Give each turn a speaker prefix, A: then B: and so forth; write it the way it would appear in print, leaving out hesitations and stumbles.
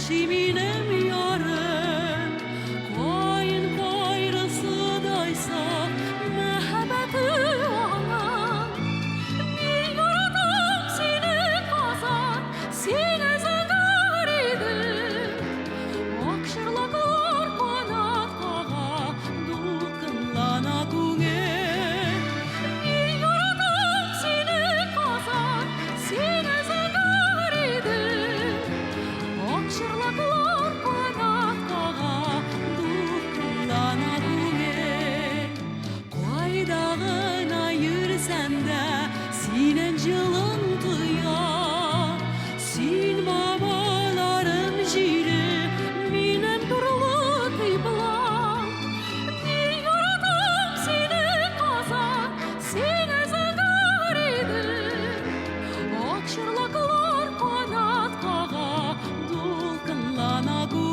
A: Şiminem yarım koyun koyrısıdaysa mehabbeti olan bir yaradım seni kazan seni zıgar idim akşırlaklar kanat kağa dulkınlana güne bir yaradım seni kazan seni zıgar idim akşırlaklar kanat kağa dulkınlana güne koydağına yürsen de sinen cılıntıya sin babaların jiri minem durulu kıybılan bir yaradım seni kazan seni zıgar idim akşırlaklar kanat kağa dulkınlana güne